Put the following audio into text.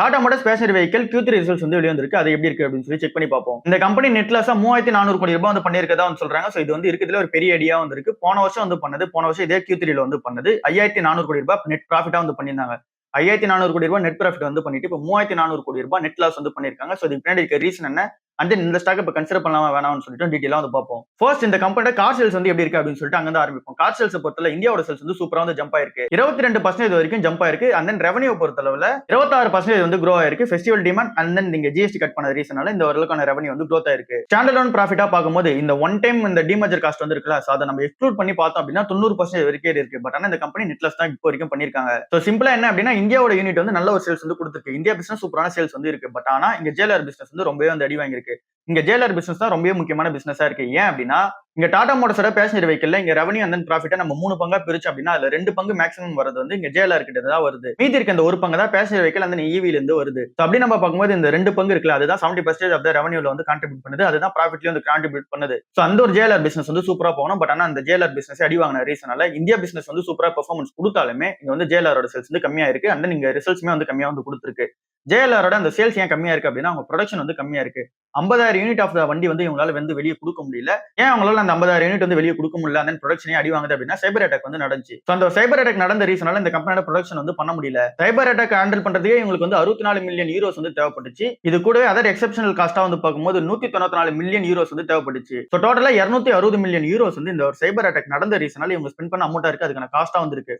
Tata Motors passenger vehicle Q3 results வந்து வெளிய வந்திருக்கு. அது எப்படி இருக்கு அப்படின்னு சொல்லி செக் பண்ணி பார்ப்போம். இந்த கம்பெனி நெட் லாஸா 3400 கோடி ரூபாய் வந்து பண்ணியிருக்கதா வந்து சொல்றாங்க. சோ இது வந்து இருக்கிறதுல ஒரு பெரிய ஐடியா வந்திருக்கு. போன வருஷம் வந்து பண்ணது. போன வருஷம் இதே Q3ல வந்து பண்ணது. 5400 கோடி ரூபாய் நெட் ப்ராஃபிட்டா வந்து பண்ணியிருந்தாங்க. 5400 கோடி ரூபாய் நெட் ப்ராஃபிட் வந்து பண்ணிட்டு இப்போ 3400 கோடி ரூபாய் நெட் லாஸ் வந்து பண்ணியிருக்காங்க. சோ இதுக்கு பின்னாடி இருக்க ரீசன் என்ன? அண்ட் தென் இந்த ஸ்டாக் இப்ப கன்சிடர் பண்ணலாமா வேணாம்னு சொல்லிட்டு டீடைலா வந்து பார்ப்போம். ஃபர்ஸ்ட் இந்த கம்பெனியோட கார் சேல்ஸ் வந்து எப்படி இருக்கு அப்படின்னு சொல்லிட்டு அங்க இருந்து ஆரம்பிப்போம். கார் சேல்ஸ் பொறுத்தவரை இந்தியாவோட சேல்ஸ் வந்து சூப்பரா வந்து ஜம்ப் ஆயிருக்கு. 22% வரைக்கும் ஜம்ப் ஆயிருக்கு. அண்ட் தென் ரெவன்யூ பொறுத்தளவுல 26% வந்து க்ரோ ஆயிருக்கு. ஃபெஸ்டிவல் டிமாண்ட் அண்ட் தென் நீங்க ஜிஎஸ்டி கட் பண்ண ரீசனால இந்த ஓரளவுக்கான ரெவன்யூ வந்து க்ரோத் ஆயிருக்கு. ஸ்டாண்டர்ட் அலோன் ப்ராஃபிட்டா பார்க்கும்போது இந்த ஒன் டைம் இந்த டிமர்ஜர் காஸ்ட் வந்து இருக்குல்ல, சோ அதை நம்ம எக்ஸ்க்ளூட் பண்ணி பார்த்தோம் அப்படின்னா 90% வரைக்கும் இருக்கு. பட் ஆனா இந்த கம்பெனி நெட் லாஸ் தான் இப்போ வரைக்கும் பண்ணிருக்காங்க. சோ சிம்பிளா என்ன அப்படின்னா இந்தியாவோட யூனிட் வந்து நல்ல ஒரு சேல்ஸ் வந்து கொடுத்துருக்கு. இந்தியா பிசினஸ் சூப்பரான சேல்ஸ் வந்து இருக்கு. பட் ஆனா இங்க ஜேஎல்ஆர் பிசினஸ் வந்து ரொம்பவே வந்து அடி வாங்கியிருக்கு. இங்க ஜேஎல்ஆர் பிசினஸ் தான் ரொம்பவே முக்கியமான பிசினஸா இருக்கு. ஏன் அப்படின்னா இங்க டாடா மோட்டார்ஸோட பேசஞ்சர் வெஹிக்கிள்ல இங்க ரெவன்யூ அண்ட் தென் ப்ராஃபிட்டா நம்ம 3 பங்கா பிரிச்சு அப்படின்னா அதுல 2 பங்கு மேக்ஸிமம் வரது வந்து இங்க ஜேஎல்ஆர் கிட்ட தான் வருது. மீதி இருக்க இந்த ஒரு பங்கு தான் பேசஞ்சர் வெஹிக்கிள் அந்த ஈவில இருந்து வருது. சோ அப்படி நம்ம பார்க்கும்போது இந்த 2 பங்கு இருக்குல்ல, அதுதான் 70% ஆஃப் த ரெவன்யூல வந்து கான்ட்ரிபியூட் பண்ணுது. அதுதான் ப்ராஃபிட்லயும் வந்து கான்ட்ரிபியூட் பண்ணுது. சோ அந்த ஒரு ஜேஎல்ஆர் பிசினஸ் வந்து சூப்பரா போகணும். பட் ஆனா அந்த ஜேஎல்ஆர் பிசினஸ் அடி வாங்கின ரீசனால இந்தியா பிசினஸ் வந்து சூப்பரா பெர்ஃபார்மன்ஸ் கொடுத்தாலுமே இங்க வந்து ஜேஎல்ஆரோட சேல்ஸ் வந்து கம்மியா இருக்கு. அண்ட் நீங்க ரிசல்ட்ஸ்மே வந்து கம்மியா வந்து கொடுத்துருக்கு. ஜேஎல்ஆரோட அந்த சேல்ஸ் ஏன் கம்மியா இருக்கு அப்படின்னா அவங்க ப்ரொடக்ஷன் வந்து கம்மியா இருக்கு. 50,000 யூனிட் ஆஃப் த வண்டி வந்து இவங்களால வந்து வெளியே கொடுக்க முடியல. ஏன் அவங்களால அந்த 50,000 யூனிட் வந்து வெளியே கொடுக்க முடியல, அந்த ப்ரொடக்ஷனே அடி வாங்குது அப்படின்னா சைபர் அட்டாக் வந்து நடந்துச்சு. சோ அந்த சைபர் அட்டாக் நடந்த ரீசனால இந்த கம்பெனியோட ப்ரொடக்ஷன் வந்து பண்ண முடியல. சைபர் அட்டாக் ஹேண்டில் பண்றதுக்கே இவங்களுக்கு வந்து 64 மில்லியன் யூரோஸ் வந்து தேவைப்பட்டுச்சு. இது கூடவே அதர் எக்ஸெப்ஷனல் காஸ்டா வந்து பார்க்கும்போது 194 மில்லியன் யூரோஸ் வந்து தேவைப்பட்டுச்சு. சோ டோட்டலா 260 மில்லியன் யூரோஸ் வந்து இந்த ஒரு சைபர் அட்டாக் நடந்த ரீசனால இவங்க ஸ்பெண்ட் பண்ண அமௌண்டா இருக்கு. அதுக்கான காஸ்டா வந்து இருக்கு.